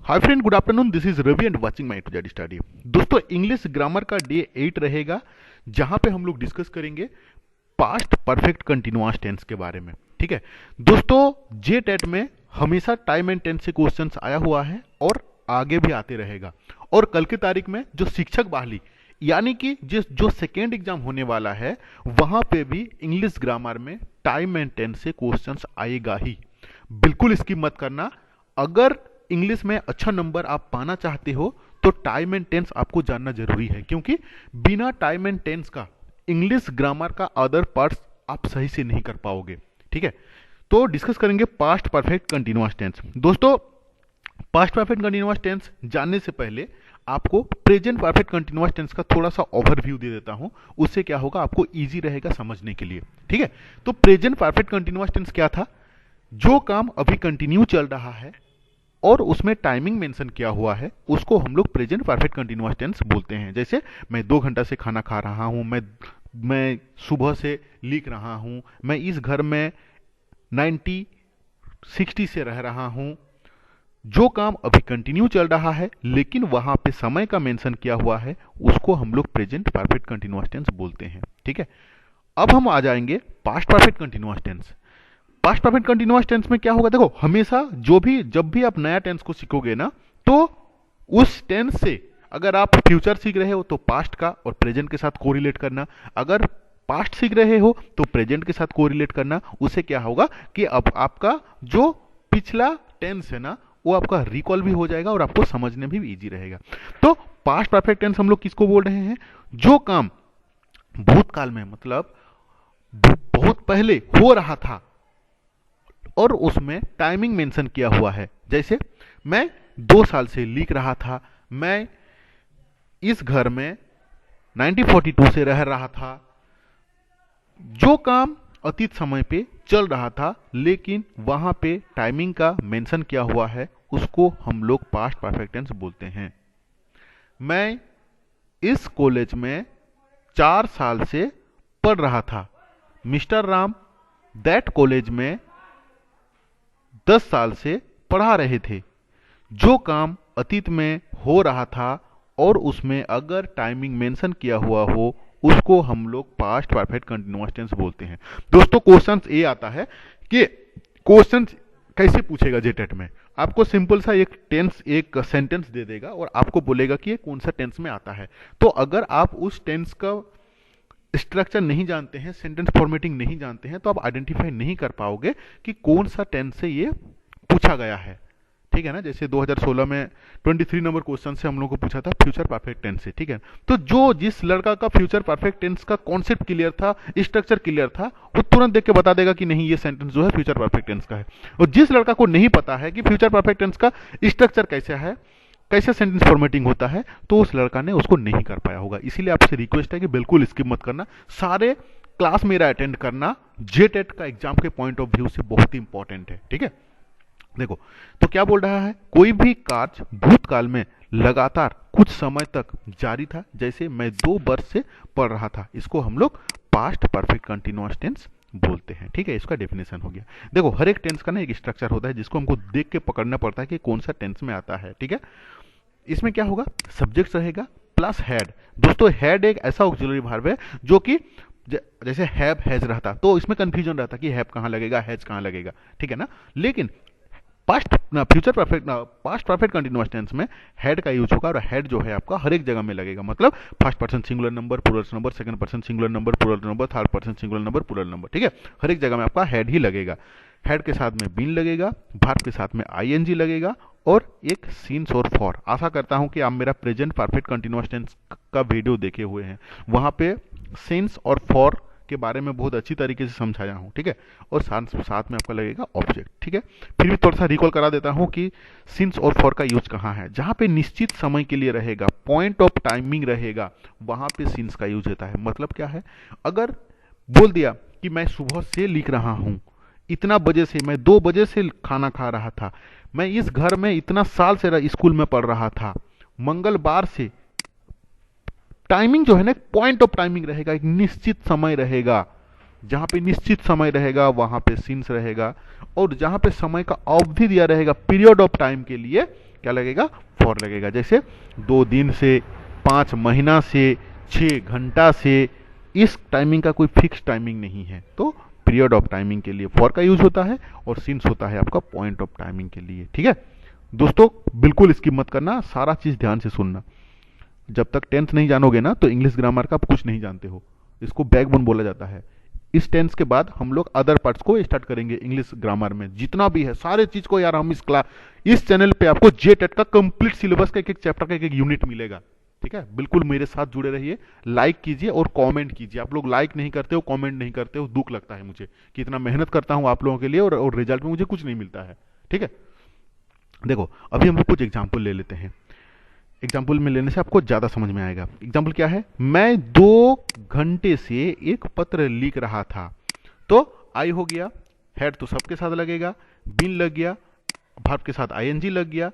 Hi friend, good afternoon. This is Ravi and watching my to Z study. दोस्तों, English grammar का day 8 रहेगा, जहां पे हम लोग डिस्कस करेंगे पास्ट परफेक्ट कंटिन्यूअस टेंस के बारे में। ठीक है दोस्तों, जे टेट में हमेशा टाइम एंड टेंस से क्वेश्चंस आया हुआ है और आगे भी आते रहेगा। और कल की तारीख में जो शिक्षक बहाली यानी कि जिस जो सेकेंड एग्जाम होने वाला है, वहां पे भी इंग्लिश ग्रामर में टाइम एंड टेंस से क्वेश्चंस आएगा ही। बिल्कुल स्किप मत करना। अगर इंग्लिश में अच्छा नंबर आप पाना चाहते हो तो टाइम एंड टेंस आपको जानना जरूरी है, क्योंकि बिना टाइम एंड टेंस का इंग्लिश ग्रामर का अदर पार्ट्स आप सही से नहीं कर पाओगे। ठीक है, तो डिस्कस करेंगे पास्ट परफेक्ट कंटिन्यूअस टेंस। दोस्तों, पास्ट परफेक्ट कंटिन्यूअस टेंस जानने से पहले आपको प्रेजेंट परफेक्ट कंटिन्यूअस टेंस का थोड़ा सा ओवरव्यू दे देता हूं। उससे क्या होगा, आपको इजी रहेगा समझने के लिए। ठीक है, तो प्रेजेंट परफेक्ट कंटिन्यूअस टेंस क्या था? जो काम अभी कंटिन्यू चल रहा है और उसमें टाइमिंग मेंशन किया हुआ है, उसको हम लोग प्रेजेंट परफेक्ट कंटिन्यूअस टेंस बोलते हैं। जैसे मैं 2 घंटा से खाना खा रहा हूं, मैं सुबह से लिख रहा हूं, मैं इस घर में 1960 से रह रहा हूं। जो काम अभी कंटिन्यू चल रहा है लेकिन वहां पे समय का मेंशन किया हुआ है, उसको हम लोग प्रेजेंट परफेक्ट कंटिन्यूअस टेंस बोलते हैं। ठीक है, अब हम आ जाएंगे past perfect continuous tense. Past perfect continuous tense में क्या होगा? देखो, हमेशा जब भी आप नया टेंस को सीखोगे ना, तो उस टेंस से अगर आप फ्यूचर सीख रहे हो तो पास्ट का और प्रेजेंट के साथ कोरिलेट करना, अगर पास्ट सीख रहे हो तो प्रेजेंट के साथ कोरिलेट करना। उससे क्या होगा कि अब आपका जो पिछला टेंस है ना, वो आपका रिकॉल भी हो जाएगा और आपको समझने में भी इजी रहेगा। तो पास्ट परफेक्ट टेंस हम लोग किसको बोल रहे हैं? जो काम भूतकाल में, मतलब बहुत पहले हो रहा था और उसमें टाइमिंग मेंशन किया हुआ है। जैसे मैं 2 साल से लिख रहा था, मैं इस घर में 1942 से रह रहा था। जो काम अतीत समय पे चल रहा था लेकिन वहां पे टाइमिंग का मेंशन किया हुआ है, उसको हम लोग पास्ट परफेक्ट टेंस बोलते हैं। मैं इस कॉलेज में 4 साल से पढ़ रहा था। मिस्टर राम दैट कॉलेज में 10 साल से पढ़ा रहे थे। जो काम अतीत में हो रहा था और उसमें अगर टाइमिंग मेंशन किया हुआ हो, उसको हम लोग पास्ट परफेक्ट कंटिन्यूअस टेंस बोलते हैं। दोस्तों, क्वेश्चन ये आता है कि क्वेश्चन कैसे पूछेगा जेटेट में। आपको सिंपल सा एक सेंटेंस दे देगा और आपको बोलेगा कि ये कौन सा टेंस में आता है। तो अगर आप उस टेंस का स्ट्रक्चर नहीं जानते हैं, सेंटेंस फॉर्मेटिंग नहीं जानते हैं, तो आप आइडेंटिफाई नहीं कर पाओगे कि कौन सा टेंस से ये पूछा गया है। ठीक है ना, जैसे 2016 में 23 नंबर क्वेश्चन से हम लोग को पूछा था फ्यूचर परफेक्ट टेंस से। ठीक है, तो जिस लड़का का फ्यूचर परफेक्ट टेंस का कॉन्सेप्ट क्लियर था, स्ट्रक्चर क्लियर था, वो तुरंत देख के बता देगा कि नहीं, ये सेंटेंस जो है फ्यूचर परफेक्ट टेंस का है। और जिस लड़का को नहीं पता है कि फ्यूचर परफेक्ट टेंस का स्ट्रक्चर कैसा है, कैसे सेंटेंस फॉर्मेटिंग होता है, तो उस लड़का ने उसको नहीं कर पाया होगा। इसीलिए आपसे रिक्वेस्ट है कि बिल्कुल स्किप मत करना, सारे क्लास मेरा अटेंड करना। जेटेट का एग्जाम के पॉइंट ऑफ व्यू से बहुत ही इंपॉर्टेंट है। ठीक है, देखो तो क्या बोल रहा है, कोई भी कार्य भूतकाल में लगातार कुछ समय तक जारी था। जैसे मैं 2 वर्ष से पढ़ रहा था, इसको हम लोग पास्ट परफेक्ट कंटिन्यूअस टेंस बोलते हैं। ठीक है, इसका डेफिनेशन हो गया। देखो, हर एक टेंस का ना एक स्ट्रक्चर होता है जिसको हमको देख के पकड़ना पड़ता है कि कौन सा टेंस में आता है। ठीक है, इसमें क्या होगा, सब्जेक्ट रहेगा प्लस हैड। दोस्तों, हैड एक ऐसा ऑक्सिलरी वर्ब है जो कि जैसे हैव हैज रहता तो इसमें कंफ्यूजन रहता कि हैव कहां लगेगा, हैज कहां लगेगा। ठीक है ना, लेकिन पास्ट परफेक्ट कंटिन्यूअस टेंस में हेड का यूज होगा और हेड जो है आपका हर एक जगह में लगेगा। मतलब first person singular number plural number, second person singular number plural number, third person singular number plural number. ठीक है, हर एक जगह में आपका हेड ही लगेगा। हेड के साथ में बीन लगेगा, वर्ब के साथ में आईएनजी लगेगा और एक सिंस और फॉर। आशा करता हूं कि आप मेरा प्रेजेंट परफेक्ट कंटिन्यूअस टेंस का वीडियो देखे हुए हैं, वहां पे सिंस और फॉर के बारे में बहुत अच्छी तरीके से समझाया हूं। ठीक है, और साथ में आपका लगेगा ऑब्जेक्ट। ठीक है, फिर भी थोड़ा सा रिकॉल करा देता हूं कि सिंस और फॉर का यूज कहां है। जहां पे निश्चित समय के लिए रहेगा, पॉइंट ऑफ टाइमिंग रहेगा, वहां पे सिंस का यूज होता है। मतलब क्या है, अगर बोल दिया कि मैं सुबह से लिख रहा हूं, इतना बजे से, मैं 2 बजे से खाना खा रहा था, मैं इस घर में इतना साल से स्कूल में पढ़ रहा था, मंगलवार से, टाइमिंग जो है ना, पॉइंट ऑफ टाइमिंग रहेगा, एक निश्चित समय रहेगा। जहां पे निश्चित समय रहेगा वहां पे सिंस रहेगा, और जहां पे समय का अवधि दिया रहेगा पीरियड ऑफ टाइम के लिए, क्या लगेगा, फॉर लगेगा। जैसे 2 दिन से, 5 महीना से, 6 घंटा से, इस टाइमिंग का कोई फिक्स टाइमिंग नहीं है, तो पीरियड ऑफ टाइमिंग के लिए फॉर का यूज होता है और सिंस होता है आपका पॉइंट ऑफ टाइमिंग के लिए। ठीक है दोस्तों, बिल्कुल स्किप मत करना, सारा चीज ध्यान से सुनना। जब तक टेंथ नहीं जानोगे ना तो इंग्लिश ग्रामर का आप कुछ नहीं जानते हो। इसको बैकबोन बोला जाता है। इस टेंस के बाद हम लोग अदर पार्ट्स को स्टार्ट करेंगे इंग्लिश ग्रामर में, जितना भी है सारे चीज को यार हम इस चैनल पे आपको जे टेट का कंप्लीट सिलेबस का एक एक चैप्टर का एक एक यूनिट मिलेगा। ठीक है, बिल्कुल मेरे साथ जुड़े रहिए, लाइक कीजिए और कमेंट कीजिए। आप लोग लाइक नहीं करते हो, कमेंट नहीं करते हो, दुख लगता है मुझे कि इतना मेहनत करता हूं आप लोगों के लिए और रिजल्ट में मुझे कुछ नहीं मिलता है। ठीक है, देखो अभी हम लोग कुछ एग्जाम्पल ले लेते हैं। एग्जाम्पल में लेने से आपको ज्यादा समझ में आएगा। एग्जाम्पल क्या है, मैं 2 घंटे से एक पत्र लिख रहा था। तो आई हो गया, हेड तो सबके साथ लगेगा, बीन लग गया, वर्ब के साथ आईएनजी लग गया,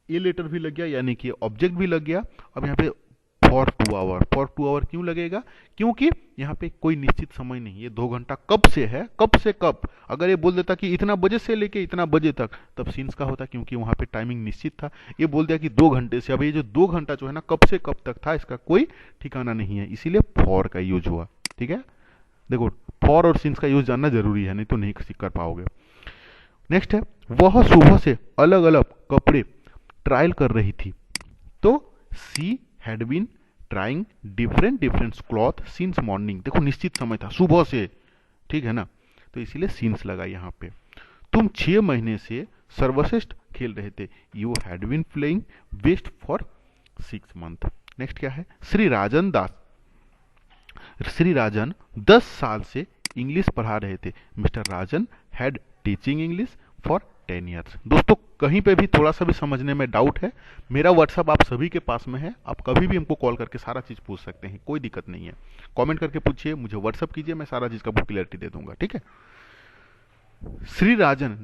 ए लेटर भी लग गया यानी कि ऑब्जेक्ट भी लग गया। अब यहाँ पे फॉर 2 आवर, फॉर 2 आवर क्यों लगेगा, क्योंकि यहाँ पे कोई निश्चित समय नहीं है। 2 घंटा कब से है, कब से कब। अगर ये बोल देता कि इतना बजे से लेके इतना बजे तक, तब सीन्स का होता, क्योंकि वहां पे टाइमिंग निश्चित था। ये बोल दिया कि 2 घंटे से, अब ये जो 2 घंटा जो है ना, कब से कब तक था, इसका कोई ठिकाना नहीं है, इसीलिए फॉर का यूज हुआ। ठीक है, देखो फॉर और सीन्स का यूज जानना जरूरी है, नहीं तो नहीं कर पाओगे। नेक्स्ट है, वह सुबह से अलग अलग कपड़े ट्रायल कर रही थी। तो she had been trying different different cloth since morning. देखो निश्चित समय था, सुबह से, ठीक है ना, तो इसीलिए सिंस लगा यहाँ पे। तुम 6 महीने से सर्वश्रेष्ठ खेल रहे थे। You had been playing best for 6 month. Next क्या है, श्री राजन 10 साल से इंग्लिश पढ़ा रहे थे। Mister Rajan had teaching English for 10 years. दोस्तों कहीं पे भी थोड़ा सा भी समझने में डाउट है, मेरा व्हाट्सअप आप सभी के पास में है, आप कभी भी हमको कॉल करके सारा चीज पूछ सकते हैं, कोई दिक्कत नहीं है। कमेंट करके पूछिए, मुझे व्हाट्सअप कीजिए, मैं सारा चीज का क्लियरिटी दे दूंगा। ठीक है, श्री राजन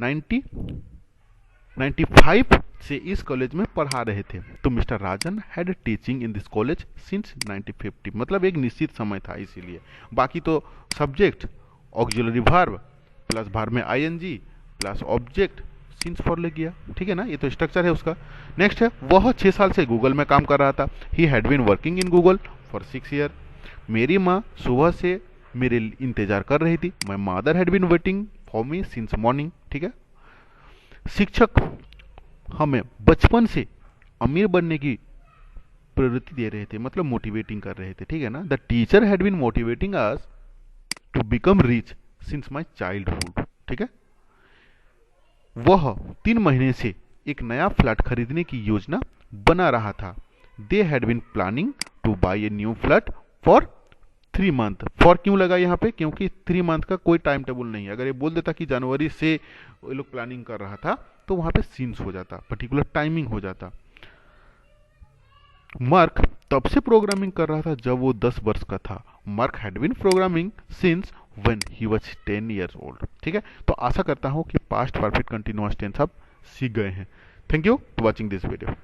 95 से इस कॉलेज में पढ़ा रहे थे। तो mister Rajan had teaching in this college since 1950, मतलब एक निश्चित समय था इसीलिए। बाकी तो subject auxiliary verb plus verb में ING plus object since for लग गया। ठीक है ना, ये तो स्ट्रक्चर है उसका। नेक्स्ट है, वह 6 साल से गूगल में काम कर रहा था। He had been working in Google for 6 year. मेरी माँ सुबह से मेरे इंतजार कर रही थी। My mother had been waiting for me since morning. ठीक है, शिक्षक हमें बचपन से अमीर बनने की प्रवृत्ति दे रहे थे, मतलब मोटिवेटिंग कर रहे थे। ठीक है ना, the teacher had been motivating us to become rich since my childhood. ठीक है, वह 3 महीने से एक नया फ्लैट खरीदने की योजना बना रहा था। They had been planning to buy a new flat for 3 month. For क्यों लगा यहाँ पे, क्योंकि 3 मंथ का कोई टाइम टेबल नहीं है। अगर ये बोल देता कि जनवरी से ये लोग प्लानिंग कर रहा था, तो वहां पे सीन्स हो जाता, पर्टिकुलर टाइमिंग हो जाता। मार्क तब से प्रोग्रामिंग कर रहा था जब वो 10 वर्ष का था। Mark had been programming since when he was 10 years old. ठीक है, तो आशा करता हूं कि पास्ट परफेक्ट कंटिन्यूअस टेंस आप सीख गए हैं। Thank you for watching this video.